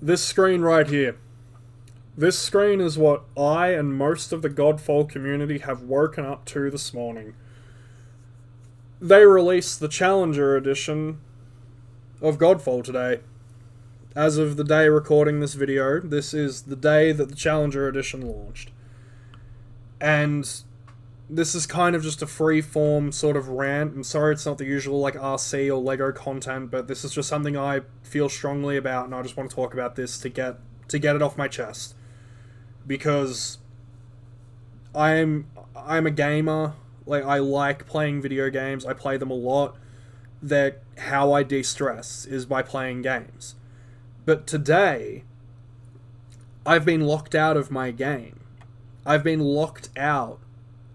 This screen right here. This screen is what I and most of the Godfall community have woken up to this morning. They released the Challenger edition of Godfall today. As of the day recording this video, this is the day that the Challenger edition launched. And this is kind of just a free-form sort of rant. I'm sorry it's not the usual like RC or LEGO content, but this is just something I feel strongly about, and I just want to talk about this to get it off my chest. Because I'm a gamer. Like, I like playing video games. I play them a lot. That how I de-stress is by playing games. But today, I've been locked out of my game. I've been locked out,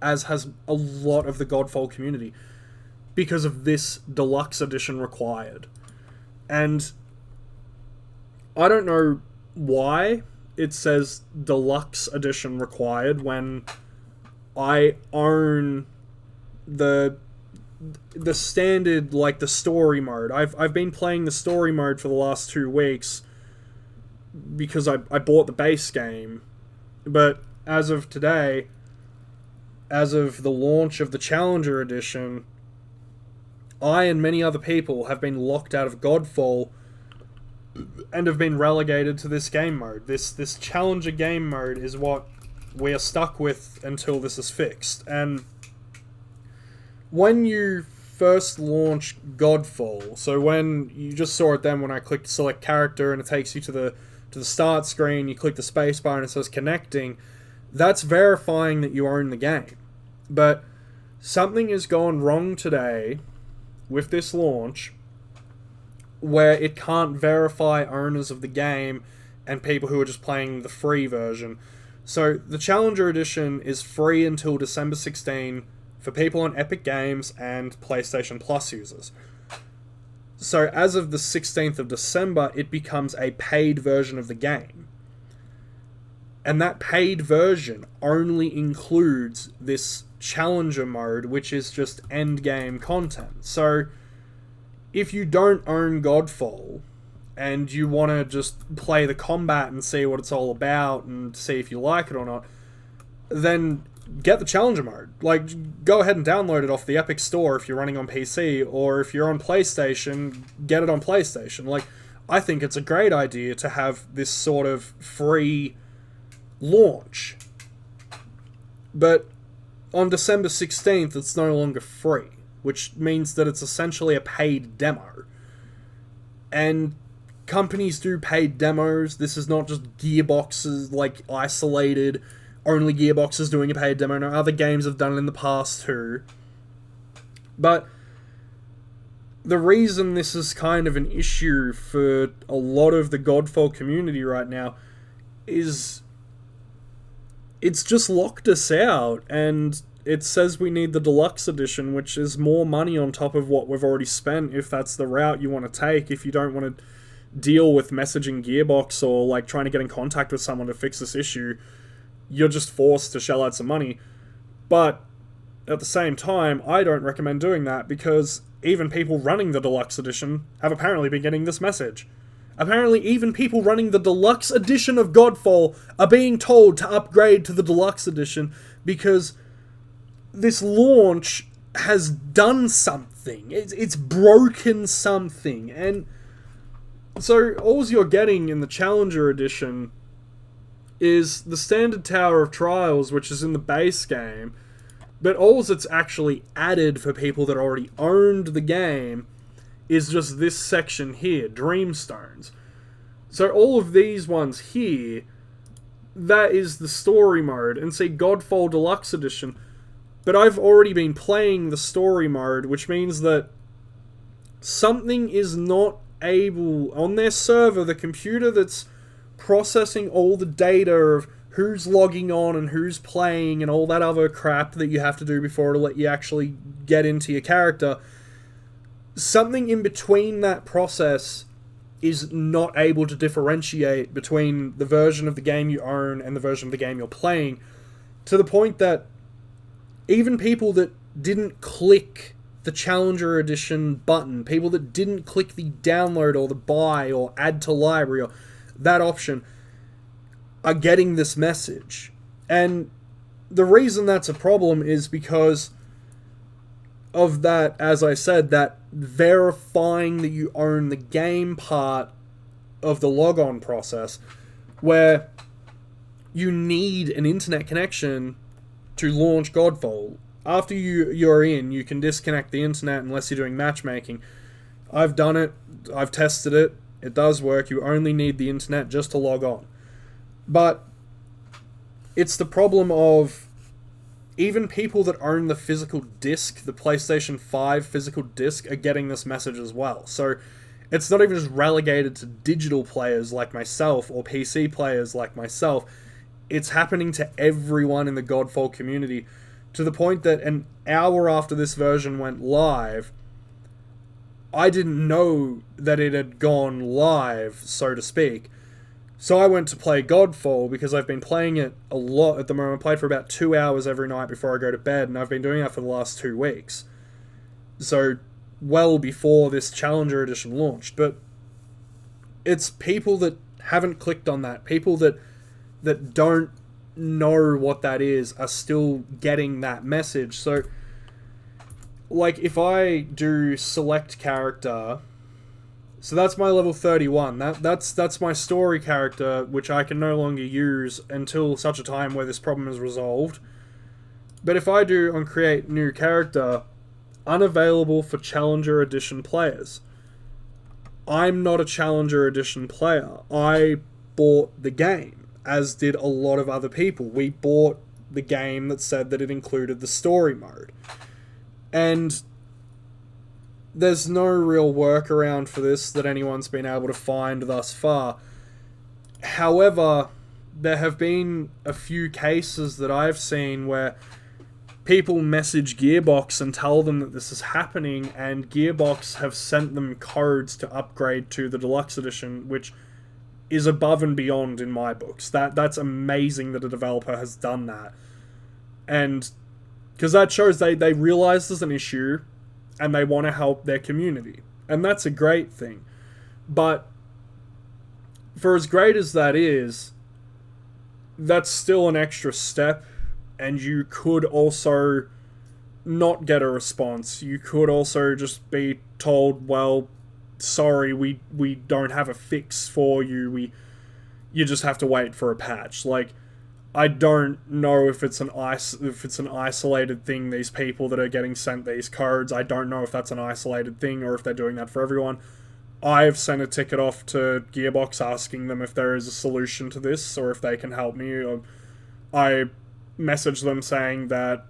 as has a lot of the Godfall community, because of this deluxe edition required. And I don't know why it says deluxe edition required when I own the standard, like the story mode. I've been playing the story mode for the last 2 weeks because I bought the base game. But as of today, as of the launch of the Challenger edition, I and many other people have been locked out of Godfall and have been relegated to this game mode. This Challenger game mode is what we are stuck with until this is fixed. And when you first launch Godfall, so when you just saw it then when I clicked select character and it takes you to the start screen, you click the spacebar and it says connecting, that's verifying that you own the game. But something has gone wrong today with this launch where it can't verify owners of the game and people who are just playing the free version. So the Challenger edition is free until December 16 for people on Epic Games and PlayStation Plus users. So as of the 16th of December, it becomes a paid version of the game. And that paid version only includes this Challenger mode, which is just endgame content. So if you don't own Godfall and you want to just play the combat and see what it's all about and see if you like it or not, then get the Challenger mode. Like, go ahead and download it off the Epic Store if you're running on PC, or if you're on PlayStation, get it on PlayStation. Like, I think it's a great idea to have this sort of free launch. But on December 16th, it's no longer free, which means that it's essentially a paid demo. And companies do paid demos. This is not just Gearbox's, like, isolated, only Gearbox is doing a paid demo. No, other games have done it in the past too. But the reason this is kind of an issue for a lot of the Godfall community right now is it's just locked us out, and it says we need the deluxe edition, which is more money on top of what we've already spent if that's the route you want to take, if you don't want to deal with messaging Gearbox or like trying to get in contact with someone to fix this issue. You're just forced to shell out some money. But at the same time, I don't recommend doing that, because even people running the deluxe edition have apparently been getting this message. Apparently, even people running the deluxe edition of Godfall are being told to upgrade to the deluxe edition because this launch has done something. It's broken something. And so all you're getting in the Challenger edition is the standard Tower of Trials, which is in the base game, but all that's actually added for people that already owned the game is just this section here, Dreamstones. So all of these ones here, that is the story mode, and see Godfall Deluxe Edition. But I've already been playing the story mode, which means that something is not able, on their server, the computer that's processing all the data of who's logging on and who's playing and all that other crap that you have to do before it'll let you actually get into your character, something in between that process is not able to differentiate between the version of the game you own and the version of the game you're playing, to the point that even people that didn't click the Challenger Edition button, people that didn't click the download or the buy or add to library, or that option are getting this message. And the reason that's a problem is because of that, as I said, that verifying that you own the game part of the logon process, where you need an internet connection to launch Godfall. After you're in, you can disconnect the internet unless you're doing matchmaking. I've done it, I've tested it, it does work. You only need the internet just to log on. But it's the problem of even people that own the physical disc, the PlayStation 5 physical disc, are getting this message as well. So it's not even just relegated to digital players like myself or PC players like myself. It's happening to everyone in the Godfall community, to the point that an hour after this version went live, I didn't know that it had gone live, so to speak. So I went to play Godfall because I've been playing it a lot at the moment. I played for about 2 hours every night before I go to bed, and I've been doing that for the last 2 weeks. So, well before this Challenger Edition launched. But it's people that haven't clicked on that, people that don't know what that is, are still getting that message. So, like, if I do select character, so that's my level 31. That's my story character, which I can no longer use until such a time where this problem is resolved. But if I do on create new character, unavailable for Challenger Edition players. I'm not a Challenger Edition player. I bought the game, as did a lot of other people. We bought the game that said that it included the story mode. And there's no real workaround for this that anyone's been able to find thus far. However, there have been a few cases that I've seen where people message Gearbox and tell them that this is happening, and Gearbox have sent them codes to upgrade to the Deluxe Edition, which is above and beyond in my books. That's amazing that a developer has done that. And because that shows they realize there's an issue and they want to help their community. And that's a great thing. But for as great as that is, that's still an extra step, and you could also not get a response. You could also just be told, well, sorry, we don't have a fix for you. You just have to wait for a patch. Like, I don't know if it's an isolated thing, these people that are getting sent these codes. I don't know if that's an isolated thing or if they're doing that for everyone. I've sent a ticket off to Gearbox asking them if there is a solution to this or if they can help me. I messaged them saying that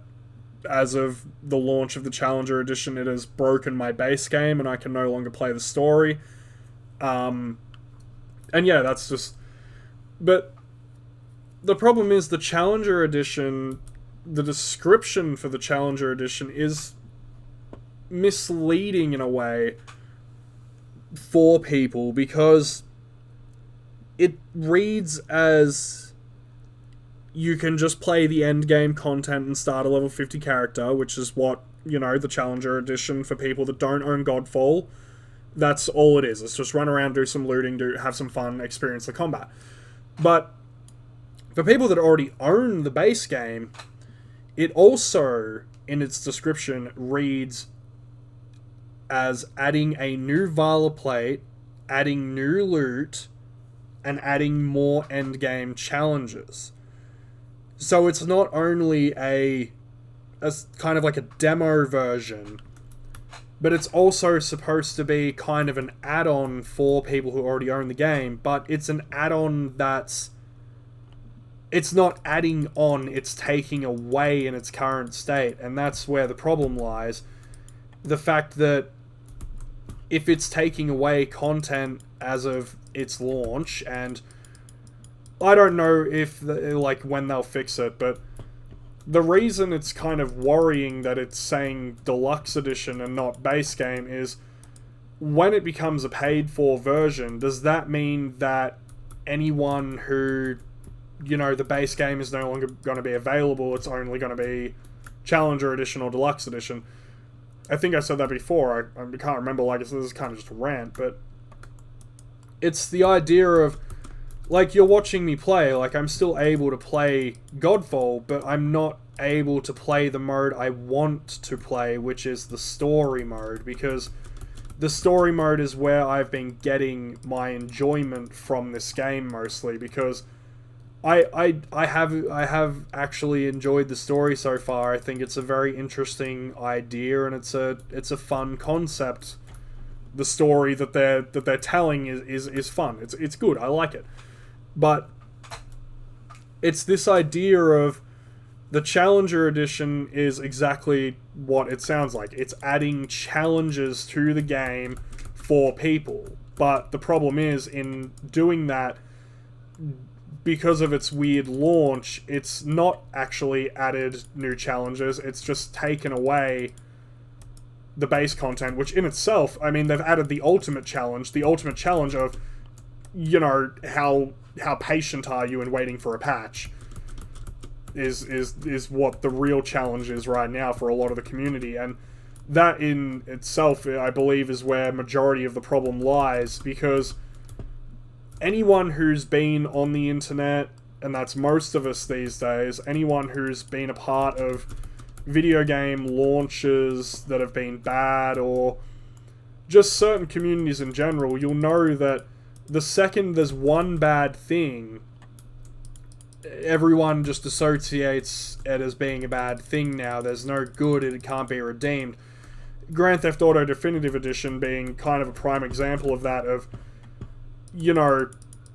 as of the launch of the Challenger Edition, it has broken my base game and I can no longer play the story. And yeah, that's just... But the problem is the Challenger Edition, the description for the Challenger Edition is misleading in a way for people, because it reads as you can just play the end game content and start a level 50 character, which is what, you know, the Challenger Edition for people that don't own Godfall, that's all it is. It's just run around, do some looting, have some fun, experience the combat. But for people that already own the base game, it also, in its description, reads as adding a new Vala plate, adding new loot, and adding more endgame challenges. So it's not only a kind of like a demo version, but it's also supposed to be kind of an add-on for people who already own the game, but it's an add-on that's... It's not adding on, it's taking away in its current state, and that's where the problem lies. The fact that if it's taking away content as of its launch, and I don't know if when they'll fix it, but the reason it's kind of worrying that it's saying Deluxe Edition and not base game is when it becomes a paid-for version, does that mean that anyone who, you know, the base game is no longer going to be available, it's only going to be Challenger Edition or Deluxe Edition? I think I said that before, I can't remember, like, this is kind of just a rant, but it's the idea of like, you're watching me play, like, I'm still able to play Godfall, but I'm not able to play the mode I want to play, which is the story mode, because the story mode is where I've been getting my enjoyment from this game mostly, because I have actually enjoyed the story so far. I think it's a very interesting idea, and it's a fun concept. The story that they're telling is fun. It's good. I like it. But it's this idea of the Challenger Edition is exactly what it sounds like. It's adding challenges to the game for people. But the problem is, in doing that, because of its weird launch, it's not actually added new challenges. It's just taken away the base content, which in itself, I mean, they've added the ultimate challenge. The ultimate challenge of, you know, how patient are you in waiting for a patch is what the real challenge is right now for a lot of the community. And that in itself, I believe, is where majority of the problem lies, because anyone who's been on the internet, and that's most of us these days, anyone who's been a part of video game launches that have been bad, or just certain communities in general, you'll know that the second there's one bad thing, everyone just associates it as being a bad thing now. There's no good, it can't be redeemed. Grand Theft Auto Definitive Edition being kind of a prime example of that, of, you know,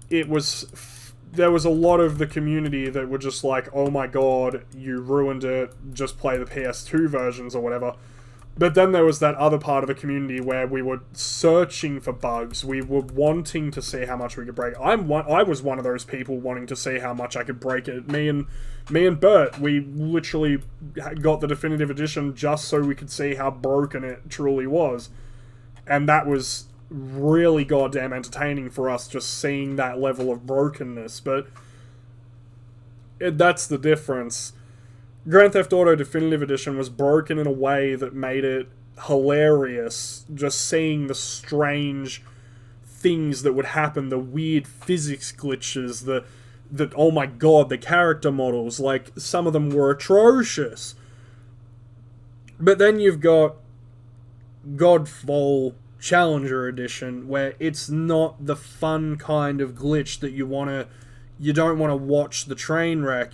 there was a lot of the community that were just like, oh my god, you ruined it, just play the PS2 versions or whatever. But then there was that other part of the community where we were searching for bugs, we were wanting to see how much we could break. I was one of those people wanting to see how much I could break it. Me and Bert, we literally got the Definitive Edition just so we could see how broken it truly was. And that was really goddamn entertaining for us, just seeing that level of brokenness. But that's the difference. Grand Theft Auto Definitive Edition was broken in a way that made it hilarious, just seeing the strange things that would happen, the weird physics glitches, the oh my god, the character models, like, some of them were atrocious. But then you've got Godfall Challenger Edition, where it's not the fun kind of glitch that you don't want to watch the train wreck.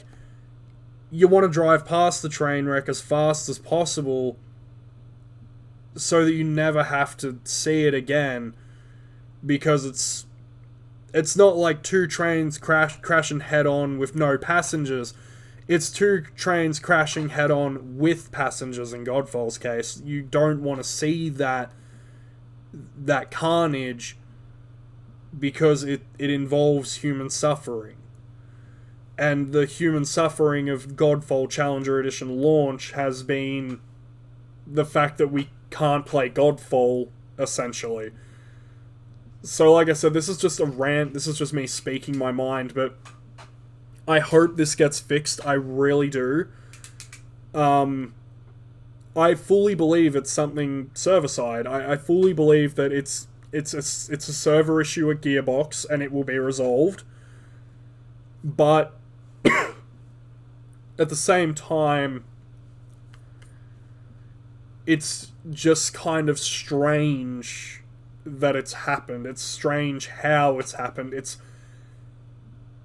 You want to drive past the train wreck as fast as possible so that you never have to see it again, because it's not like two trains crashing head-on with no passengers. It's two trains crashing head-on with passengers in Godfall's case. You don't want to see that carnage, because it involves human suffering. And the human suffering of Godfall Challenger Edition launch has been the fact that we can't play Godfall, essentially. So, like I said, this is just a rant, this is just me speaking my mind, but I hope this gets fixed, I really do. I fully believe it's something server-side. I fully believe that it's a server issue at Gearbox, and it will be resolved. But at the same time, it's just kind of strange that it's happened. It's strange how it's happened.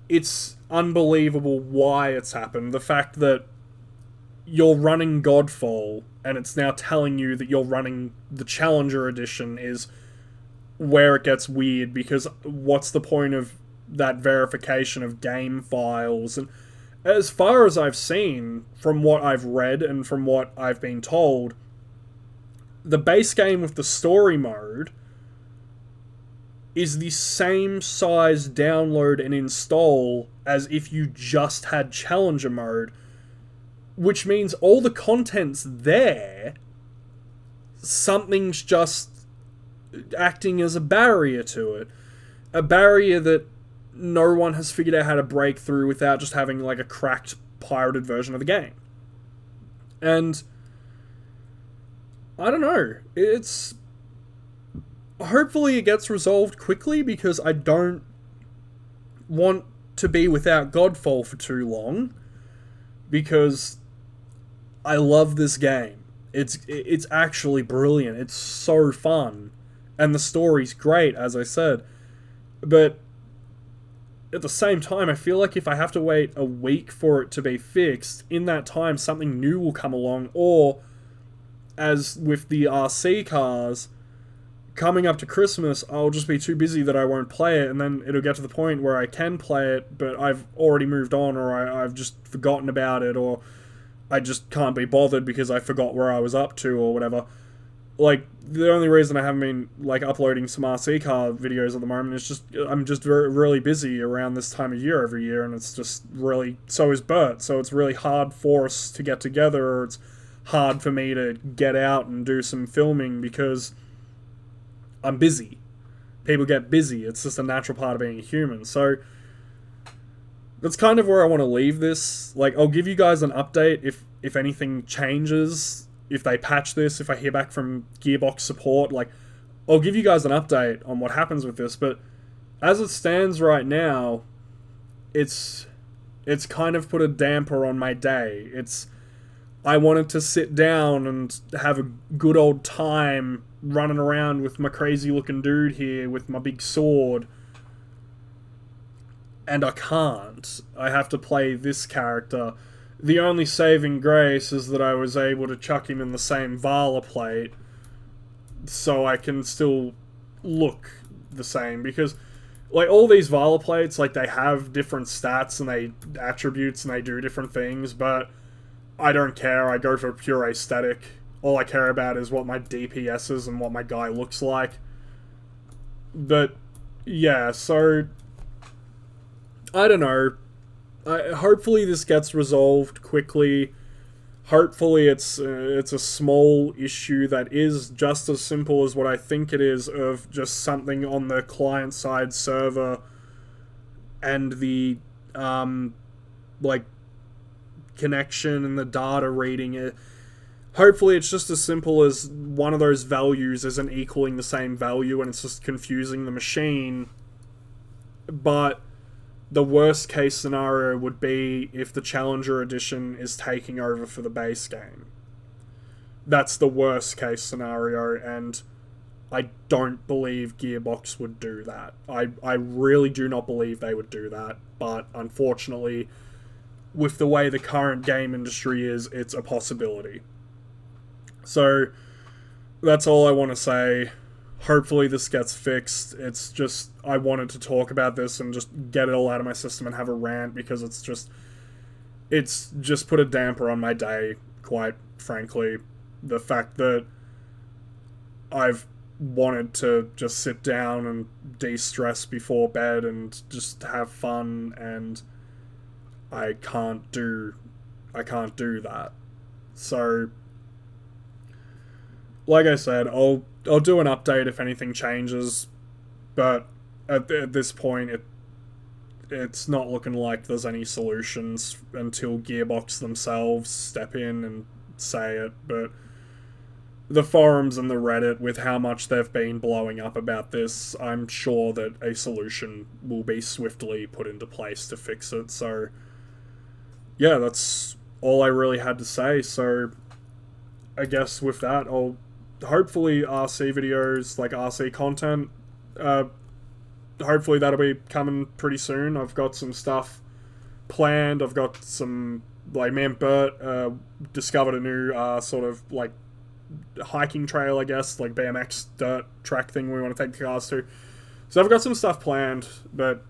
It's unbelievable why it's happened. The fact that you're running Godfall, and it's now telling you that you're running the Challenger Edition, is where it gets weird, because what's the point of that verification of game files? And as far as I've seen, from what I've read and from what I've been told, the base game with the story mode is the same size download and install as if you just had Challenger mode, which means all the content's there, something's just acting as a barrier to it. A barrier that no one has figured out how to break through without just having, like, a cracked, pirated version of the game. And I don't know. It's... hopefully it gets resolved quickly, because I don't want to be without Godfall for too long, because I love this game. It's actually brilliant. It's so fun, and the story's great, as I said. But at the same time, I feel like if I have to wait a week for it to be fixed, in that time something new will come along, or as with the RC cars, coming up to Christmas, I'll just be too busy that I won't play it, and then it'll get to the point where I can play it, but I've already moved on, or I've just forgotten about it, or I just can't be bothered because I forgot where I was up to, or whatever. Like, the only reason I haven't been, like, uploading some RC car videos at the moment is just, I'm just really busy around this time of year every year, and it's just really, so is Bert, so it's really hard for us to get together, or it's hard for me to get out and do some filming because I'm busy. People get busy. It's just a natural part of being a human. So that's kind of where I want to leave this. Like, I'll give you guys an update if anything changes, if they patch this, if I hear back from Gearbox support. Like, I'll give you guys an update on what happens with this. But as it stands right now, it's kind of put a damper on my day. I wanted to sit down and have a good old time running around with my crazy looking dude here with my big sword. And I can't. I have to play this character. The only saving grace is that I was able to chuck him in the same Vala plate so I can still look the same, because like all these Vala plates, like they have different stats and they attributes and they do different things, but I don't care. I go for pure aesthetic. All I care about is what my DPS is and what my guy looks like. But yeah, so I don't know. Hopefully this gets resolved quickly. Hopefully it's a small issue that is just as simple as what I think it is, of just something on the client-side server and the like connection and the data reading it. Hopefully it's just as simple as one of those values isn't equaling the same value and it's just confusing the machine. But the worst case scenario would be if the Challenger Edition is taking over for the base game. That's the worst case scenario, and I don't believe Gearbox would do that. I really do not believe they would do that, but unfortunately, with the way the current game industry is, it's a possibility. So, that's all I want to say. Hopefully this gets fixed. It's just, I wanted to talk about this and just get it all out of my system and have a rant, because it's just put a damper on my day, quite frankly. The fact that I've wanted to just sit down and de-stress before bed and just have fun, and I can't do that. So, like I said, I'll do an update if anything changes, but at this point, it's not looking like there's any solutions until Gearbox themselves step in and say it. But the forums and the Reddit, with how much they've been blowing up about this, I'm sure that a solution will be swiftly put into place to fix it. So, yeah, that's all I really had to say. So, I guess with that, I'll hopefully RC videos, like RC content, hopefully that'll be coming pretty soon. I've got some stuff planned. I've got some, like, me and Bert discovered a new sort of like hiking trail, I guess, like BMX dirt track thing we want to take the cars to. So I've got some stuff planned, but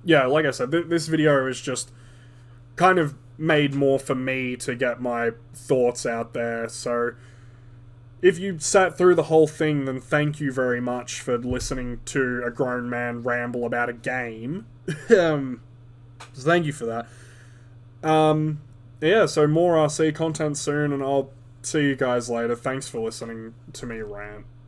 yeah, like I said, this video is just kind of made more for me to get my thoughts out there. So if you sat through the whole thing, then thank you very much for listening to a grown man ramble about a game. So thank you for that. Yeah, so more RC content soon, and I'll see you guys later. Thanks for listening to me rant.